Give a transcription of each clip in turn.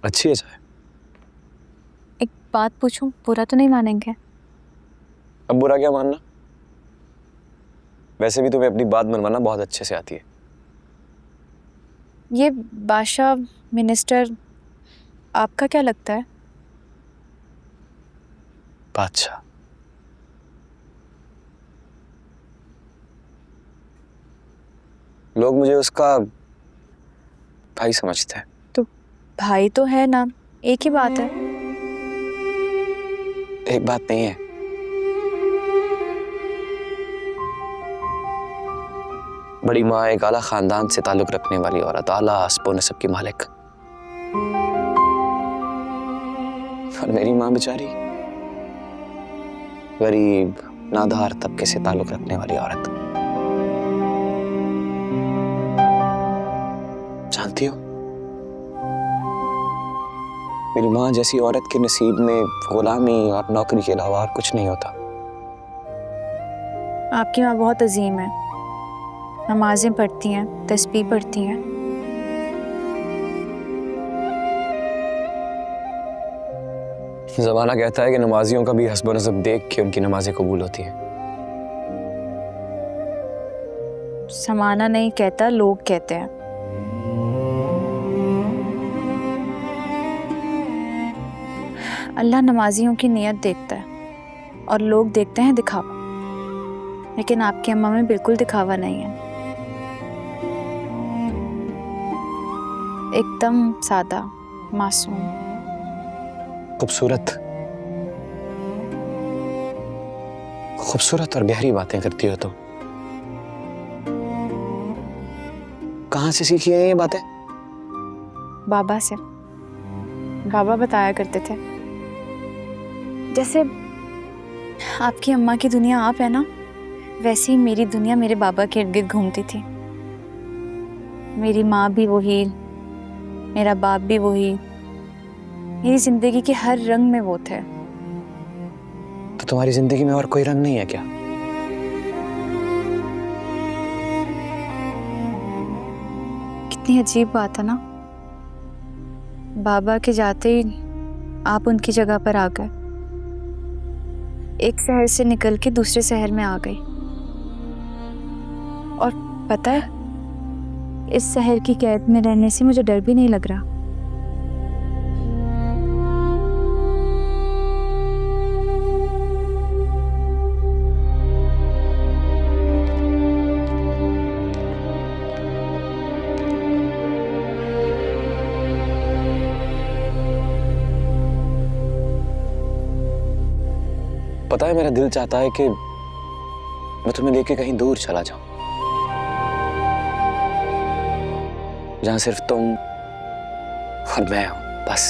अच्छी है चाय। एक बात पूछूं, बुरा तो नहीं मानेंगे? अब बुरा क्या मानना। वैसे भी तुम्हें अपनी बात मनवाना बहुत अच्छे से आती है। ये बादशाह मिनिस्टर आपका क्या लगता है? बादशाह? लोग मुझे उसका भाई समझते हैं। तो भाई तो है ना, एक ही बात है। एक बात नहीं है। बड़ी माँ एक आला खानदान से ताल्लुक रखने वाली औरत, आला हस्ब नस्ब की मालिक। और मेरी माँ बेचारी गरीब नादार तबके से ताल्लुक रखने वाली औरत। जानती हो, मेरी माँ जैसी औरत के नसीब में गुलामी और नौकरी के अलावा और कुछ नहीं होता। आपकी माँ बहुत अजीम है, नमाजें पढ़ती हैं, तस्बीह पढ़ती हैं। ज़माना कहता है कि नमाजियों का भी हस्ब नस्ब देख के उनकी नमाजें कबूल होती हैं। समाना नहीं कहता, लोग कहते हैं। अल्लाह नमाजियों की नियत देखता है और लोग देखते हैं दिखावा। लेकिन आपकी अम्मा में बिल्कुल दिखावा नहीं है, एकदम सादा मासूम। खूबसूरत खूबसूरत और गहरी बातें करती हो तुम। कहाँ से सीखी है ये बातें? बाबा से। बाबा बताया करते थे। जैसे आपकी अम्मा की दुनिया आप है ना, वैसे ही मेरी दुनिया मेरे बाबा के इर्द गिर्द घूमती थी। मेरी माँ भी वही, मेरा बाप भी वही, मेरी जिंदगी के हर रंग में वो थे। तो तुम्हारी जिंदगी में और कोई रंग नहीं है क्या? कितनी अजीब बात है ना, बाबा के जाते ही आप उनकी जगह पर आ गए। एक शहर से निकल के दूसरे शहर में आ गई। और पता है, इस शहर की कैद में रहने से मुझे डर भी नहीं लग रहा। पता है, मेरा दिल चाहता है कि मैं तुम्हें लेके कहीं दूर चला जाऊं, जहां सिर्फ तुम और मैं हूं, बस।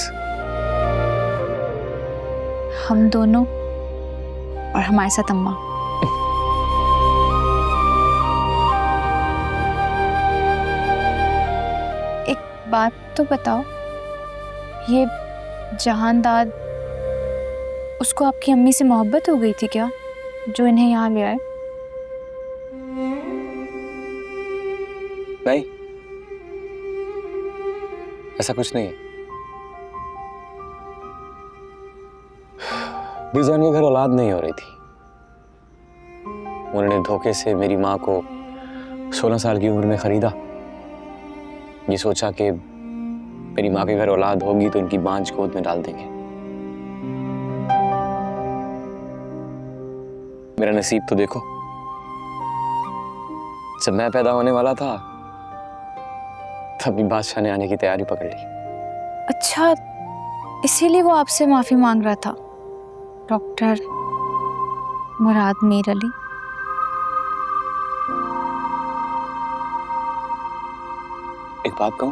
हम दोनों और हमारे साथ अम्मा। एक बात तो बताओ, ये जहानदाद, उसको आपकी अम्मी से मोहब्बत हो गई थी क्या, जो इन्हें यहाँ ले आए? नहीं, ऐसा कुछ नहीं है। बीजान के घर औलाद नहीं हो रही थी। उन्होंने धोखे से मेरी माँ को 16 साल की उम्र में खरीदा। ये सोचा कि मेरी माँ के घर औलाद होगी तो उनकी बांझ गोद में डाल देंगे। मेरा नसीब तो देखो, जब मैं पैदा होने वाला था तभी बादशाह ने आने की तैयारी पकड़ ली। अच्छा, इसीलिए वो आपसे माफी मांग रहा था, डॉक्टर मुराद मीर अली। एक बात कहूं,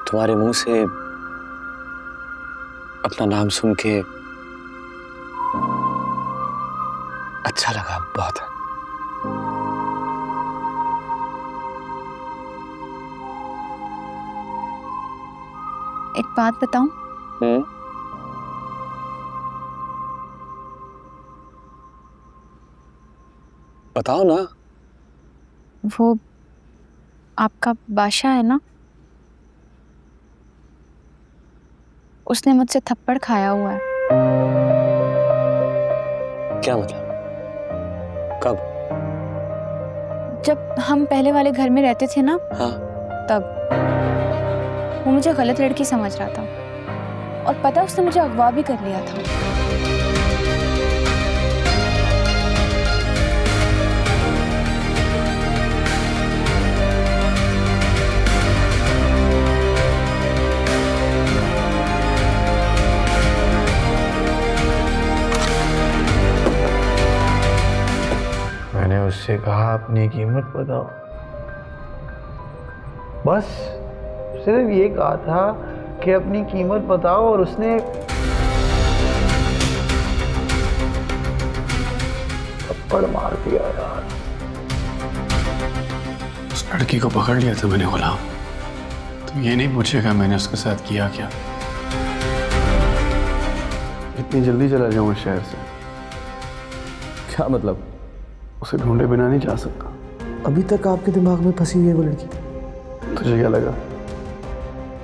तुम्हारे मुंह से अपना नाम सुन के अच्छा लगा, बहुत है। एक बात बताऊं? बताओ ना। वो आपका बादशाह है ना, उसने मुझसे थप्पड़ खाया हुआ है। क्या मतलब? कब? जब हम पहले वाले घर में रहते थे ना, हाँ। तब वो मुझे गलत लड़की समझ रहा था और पता उसने मुझे अगवा भी कर लिया था। मैंने उससे कहा अपनी कीमत बताओ, बस सिर्फ ये कहा था कि अपनी कीमत बताओ, और उसने थप्पड़ मार दिया यार। उस लड़की को पकड़ लिया था मैंने गुलाम। तुम ये नहीं पूछेगा मैंने उसके साथ किया क्या? इतनी जल्दी चला जाऊंगा शहर से? क्या मतलब? उसे ढूंढे बिना नहीं जा सकता। अभी तक आपके दिमाग में फंसी हुई है वो लड़की? तुझे क्या लगा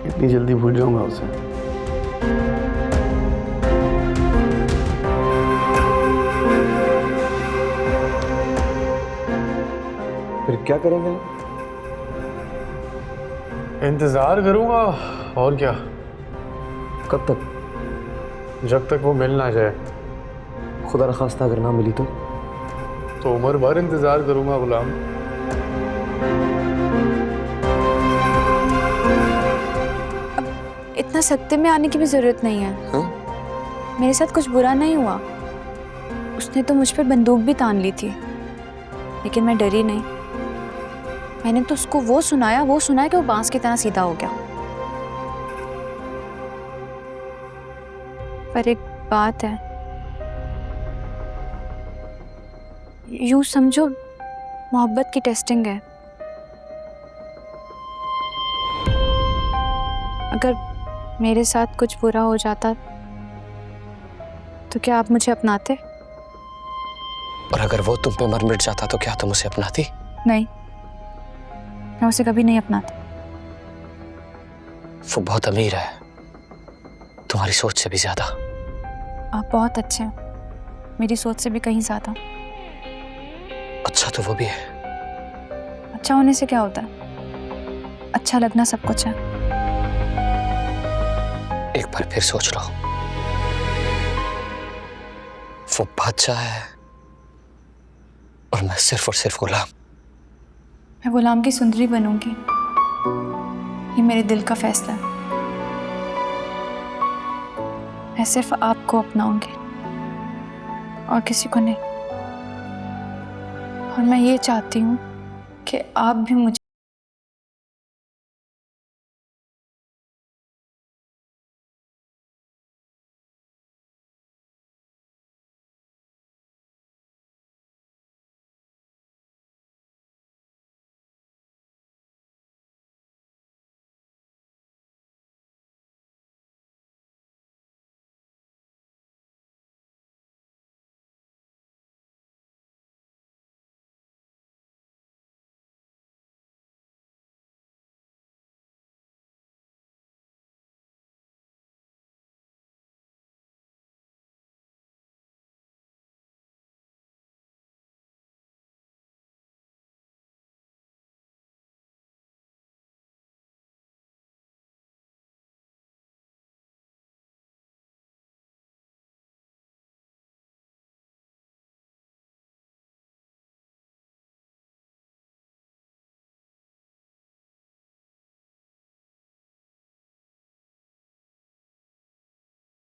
इतनी जल्दी भूल जाऊंगा उसे? फिर क्या करेंगे? इंतजार करूंगा और क्या, कब तक? जब तक वो मिल ना जाए। खुदा न खास्ता अगर ना मिली तो उम्र भर इंतजार करूंगा गुलाम। इतना सख्ते में आने की भी जरूरत नहीं है। हाँ? मेरे साथ कुछ बुरा नहीं हुआ। उसने तो मुझ पर बंदूक भी तान ली थी, लेकिन मैं डरी नहीं। मैंने तो उसको वो सुनाया कि वो बांस की तरह सीधा हो गया। पर एक बात है, यूं समझो मोहब्बत की टेस्टिंग है। अगर मेरे साथ कुछ बुरा हो जाता तो क्या आप मुझे अपनाते? और अगर वो तुम पे मर मिट जाता तो क्या तुम उसे अपनाती? नहीं, मैं उसे कभी नहीं अपनाती। वो बहुत अमीर है, तुम्हारी सोच से भी ज्यादा। आप बहुत अच्छे हैं, मेरी सोच से भी कहीं ज्यादा। अच्छा तो वो भी है। अच्छा होने से क्या होता है? अच्छा लगना सब कुछ है। एक बार फिर सोच लो, वो बादशाह है और मैं सिर्फ और सिर्फ गुलाम। मैं गुलाम की सुंदरी बनूंगी, ये मेरे दिल का फैसला है। मैं सिर्फ आपको अपनाऊंगी और किसी को नहीं। और मैं ये चाहती हूँ कि आप भी मुझे